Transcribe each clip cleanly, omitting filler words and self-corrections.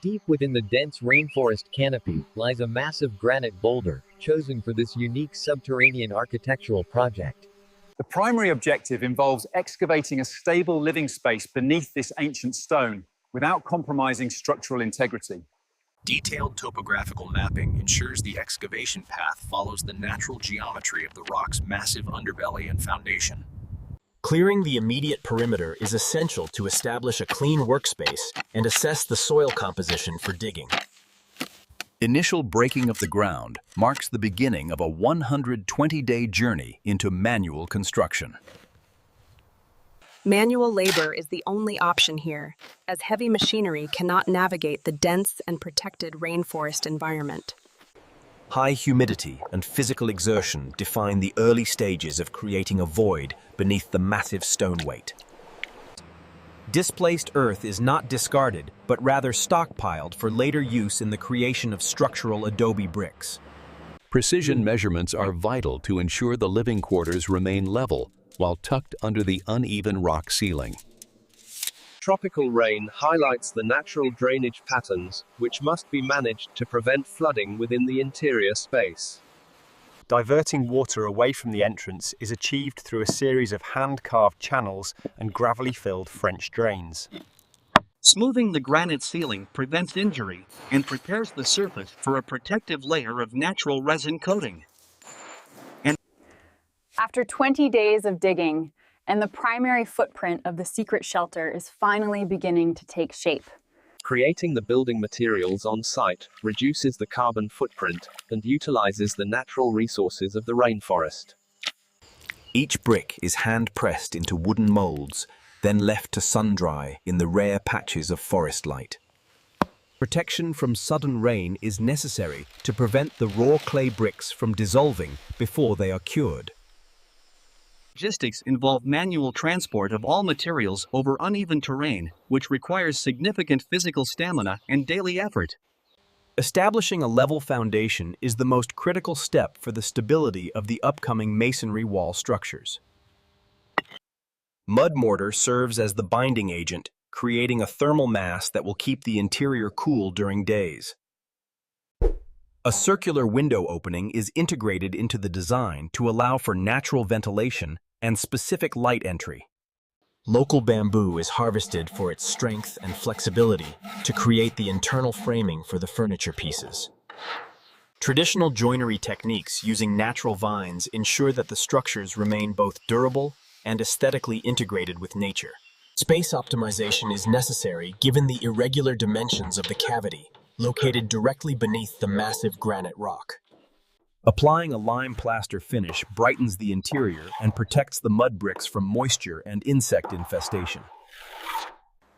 Deep within the dense rainforest canopy lies a massive granite boulder, chosen for this unique subterranean architectural project. The primary objective involves excavating a stable living space beneath this ancient stone without compromising structural integrity. Detailed topographical mapping ensures the excavation path follows the natural geometry of the rock's massive underbelly and foundation. Clearing the immediate perimeter is essential to establish a clean workspace and assess the soil composition for digging. Initial breaking of the ground marks the beginning of a 120-day journey into manual construction. Manual labor is the only option here, as heavy machinery cannot navigate the dense and protected rainforest environment. High humidity and physical exertion define the early stages of creating a void beneath the massive stone weight. Displaced earth is not discarded, but rather stockpiled for later use in the creation of structural adobe bricks. Precision measurements are vital to ensure the living quarters remain level while tucked under the uneven rock ceiling. Tropical rain highlights the natural drainage patterns, which must be managed to prevent flooding within the interior space. Diverting water away from the entrance is achieved through a series of hand-carved channels and gravelly-filled French drains. Smoothing the granite ceiling prevents injury and prepares the surface for a protective layer of natural resin coating. After 20 days of digging, and the primary footprint of the secret shelter is finally beginning to take shape. Creating the building materials on site reduces the carbon footprint and utilizes the natural resources of the rainforest. Each brick is hand-pressed into wooden molds, then left to sun-dry in the rare patches of forest light. Protection from sudden rain is necessary to prevent the raw clay bricks from dissolving before they are cured. Logistics involve manual transport of all materials over uneven terrain, which requires significant physical stamina and daily effort. Establishing a level foundation is the most critical step for the stability of the upcoming masonry wall structures. Mud mortar serves as the binding agent, creating a thermal mass that will keep the interior cool during days. A circular window opening is integrated into the design to allow for natural ventilation and specific light entry. Local bamboo is harvested for its strength and flexibility to create the internal framing for the furniture pieces. Traditional joinery techniques using natural vines ensure that the structures remain both durable and aesthetically integrated with nature. Space optimization is necessary given the irregular dimensions of the cavity, located directly beneath the massive granite rock. Applying a lime plaster finish brightens the interior and protects the mud bricks from moisture and insect infestation.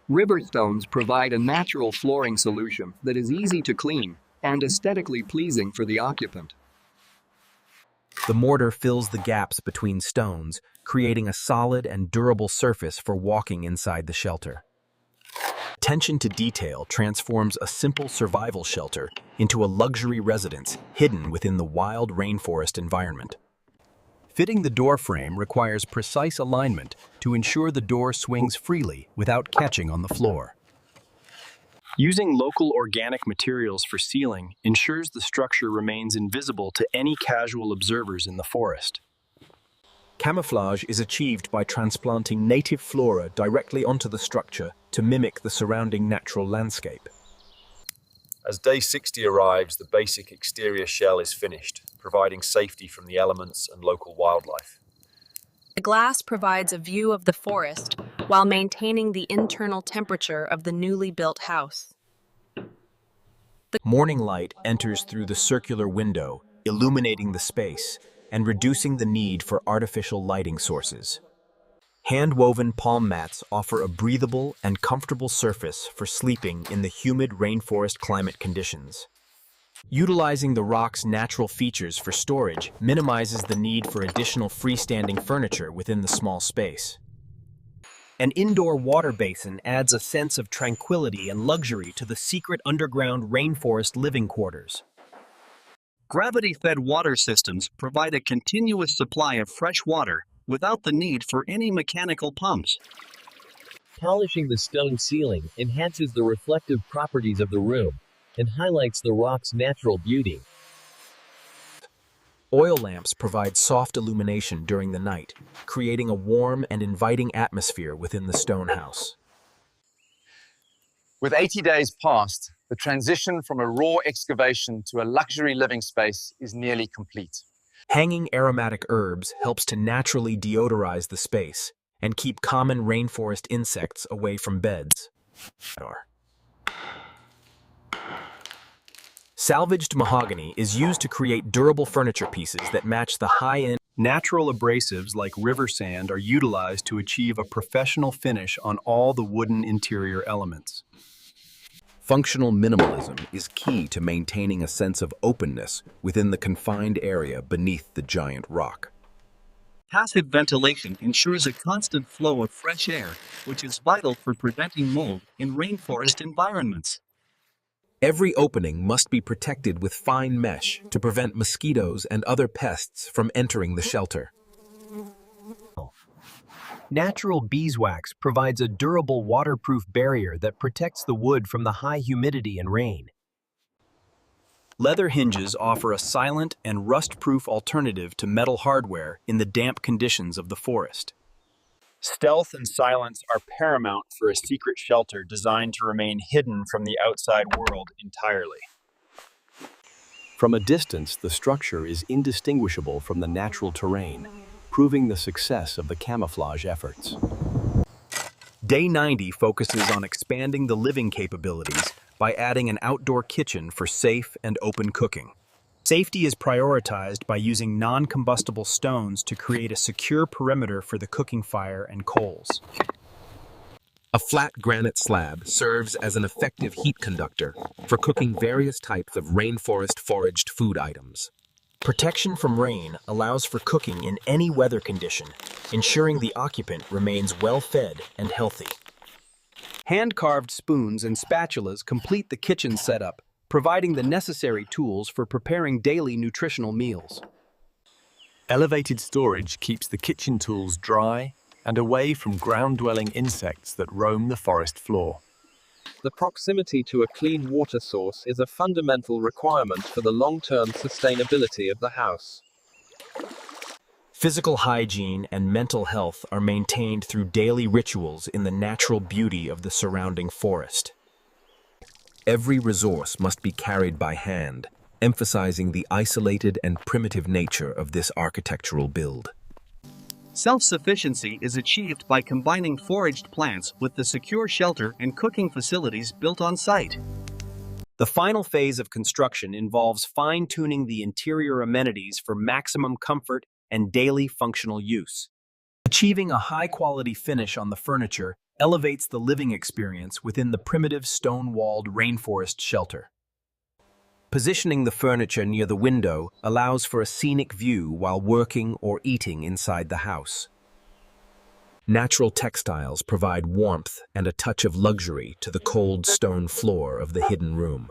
River stones provide a natural flooring solution that is easy to clean and aesthetically pleasing for the occupant. The mortar fills the gaps between stones, creating a solid and durable surface for walking inside the shelter. Attention to detail transforms a simple survival shelter into a luxury residence hidden within the wild rainforest environment. Fitting the door frame requires precise alignment to ensure the door swings freely without catching on the floor. Using local organic materials for sealing ensures the structure remains invisible to any casual observers in the forest. Camouflage is achieved by transplanting native flora directly onto the structure to mimic the surrounding natural landscape. As day 60 arrives, the basic exterior shell is finished, providing safety from the elements and local wildlife. The glass provides a view of the forest while maintaining the internal temperature of the newly built house. Morning light enters through the circular window, illuminating the space and reducing the need for artificial lighting sources. Hand-woven palm mats offer a breathable and comfortable surface for sleeping in the humid rainforest climate conditions. Utilizing the rock's natural features for storage minimizes the need for additional freestanding furniture within the small space. An indoor water basin adds a sense of tranquility and luxury to the secret underground rainforest living quarters. Gravity-fed water systems provide a continuous supply of fresh water without the need for any mechanical pumps. Polishing the stone ceiling enhances the reflective properties of the room and highlights the rock's natural beauty. Oil lamps provide soft illumination during the night, creating a warm and inviting atmosphere within the stone house. With 80 days past, the transition from a raw excavation to a luxury living space is nearly complete. Hanging aromatic herbs helps to naturally deodorize the space and keep common rainforest insects away from beds. Salvaged mahogany is used to create durable furniture pieces that match the high-end. Natural abrasives like river sand are utilized to achieve a professional finish on all the wooden interior elements. Functional minimalism is key to maintaining a sense of openness within the confined area beneath the giant rock. Passive ventilation ensures a constant flow of fresh air, which is vital for preventing mold in rainforest environments. Every opening must be protected with fine mesh to prevent mosquitoes and other pests from entering the shelter. Natural beeswax provides a durable waterproof barrier that protects the wood from the high humidity and rain. Leather hinges offer a silent and rust-proof alternative to metal hardware in the damp conditions of the forest. Stealth and silence are paramount for a secret shelter designed to remain hidden from the outside world entirely. From a distance, the structure is indistinguishable from the natural terrain, proving the success of the camouflage efforts. Day 90 focuses on expanding the living capabilities by adding an outdoor kitchen for safe and open cooking. Safety is prioritized by using non-combustible stones to create a secure perimeter for the cooking fire and coals. A flat granite slab serves as an effective heat conductor for cooking various types of rainforest foraged food items. Protection from rain allows for cooking in any weather condition, ensuring the occupant remains well-fed and healthy. Hand-carved spoons and spatulas complete the kitchen setup, providing the necessary tools for preparing daily nutritional meals. Elevated storage keeps the kitchen tools dry and away from ground-dwelling insects that roam the forest floor. The proximity to a clean water source is a fundamental requirement for the long-term sustainability of the house. Physical hygiene and mental health are maintained through daily rituals in the natural beauty of the surrounding forest. Every resource must be carried by hand, emphasizing the isolated and primitive nature of this architectural build. Self-sufficiency is achieved by combining foraged plants with the secure shelter and cooking facilities built on site. The final phase of construction involves fine-tuning the interior amenities for maximum comfort and daily functional use. Achieving a high-quality finish on the furniture elevates the living experience within the primitive stone-walled rainforest shelter. Positioning the furniture near the window allows for a scenic view while working or eating inside the house. Natural textiles provide warmth and a touch of luxury to the cold stone floor of the hidden room.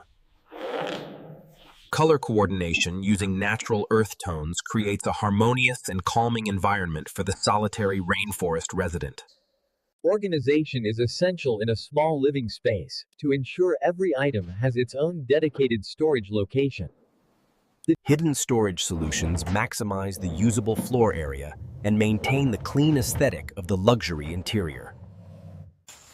Color coordination using natural earth tones creates a harmonious and calming environment for the solitary rainforest resident. Organization is essential in a small living space to ensure every item has its own dedicated storage location. Hidden storage solutions maximize the usable floor area and maintain the clean aesthetic of the luxury interior.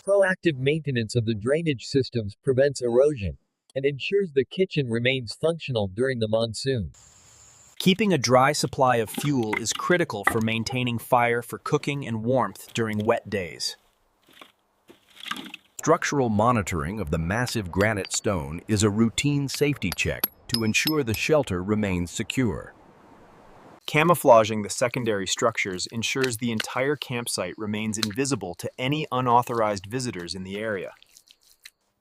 Proactive maintenance of the drainage systems prevents erosion and ensures the kitchen remains functional during the monsoon. Keeping a dry supply of fuel is critical for maintaining fire for cooking and warmth during wet days. Structural monitoring of the massive granite stone is a routine safety check to ensure the shelter remains secure. Camouflaging the secondary structures ensures the entire campsite remains invisible to any unauthorized visitors in the area.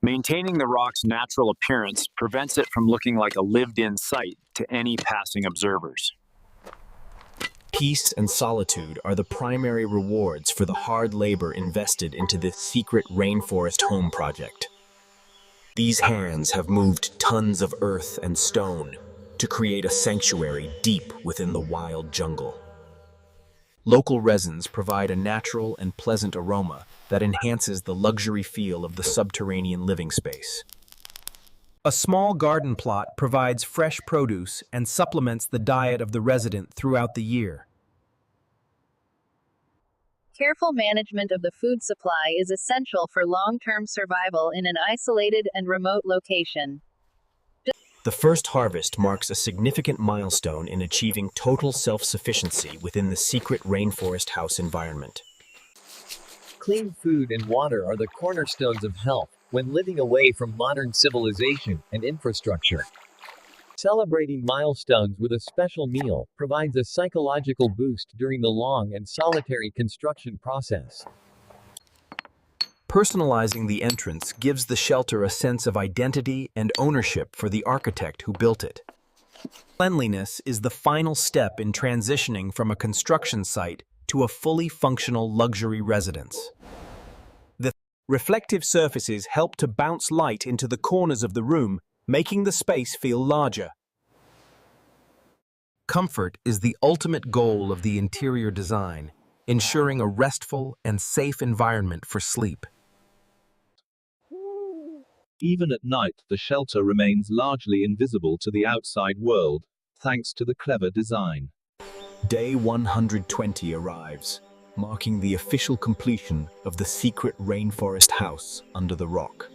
Maintaining the rock's natural appearance prevents it from looking like a lived-in site to any passing observers. Peace and solitude are the primary rewards for the hard labor invested into this secret rainforest home project. These hands have moved tons of earth and stone to create a sanctuary deep within the wild jungle. Local resins provide a natural and pleasant aroma that enhances the luxury feel of the subterranean living space. A small garden plot provides fresh produce and supplements the diet of the resident throughout the year. Careful management of the food supply is essential for long-term survival in an isolated and remote location. The first harvest marks a significant milestone in achieving total self-sufficiency within the secret rainforest house environment. Clean food and water are the cornerstones of health when living away from modern civilization and infrastructure. Celebrating milestones with a special meal provides a psychological boost during the long and solitary construction process. Personalizing the entrance gives the shelter a sense of identity and ownership for the architect who built it. Cleanliness is the final step in transitioning from a construction site to a fully functional luxury residence. The reflective surfaces help to bounce light into the corners of the room, making the space feel larger. Comfort is the ultimate goal of the interior design, ensuring a restful and safe environment for sleep. Even at night, the shelter remains largely invisible to the outside world, thanks to the clever design. Day 120 arrives, marking the official completion of the secret rainforest house under the rock.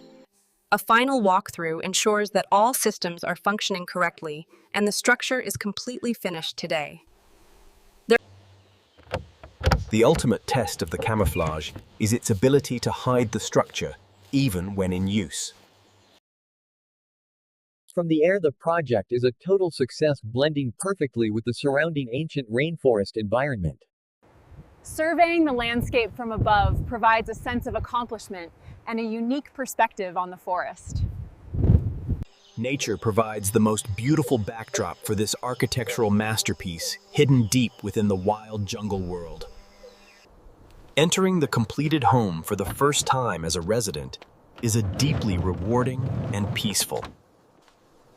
A final walkthrough ensures that all systems are functioning correctly and the structure is completely finished today. The ultimate test of the camouflage is its ability to hide the structure, even when in use. From the air, the project is a total success, blending perfectly with the surrounding ancient rainforest environment. Surveying the landscape from above provides a sense of accomplishment and a unique perspective on the forest. Nature provides the most beautiful backdrop for this architectural masterpiece, hidden deep within the wild jungle world. Entering the completed home for the first time as a resident is a deeply rewarding and peaceful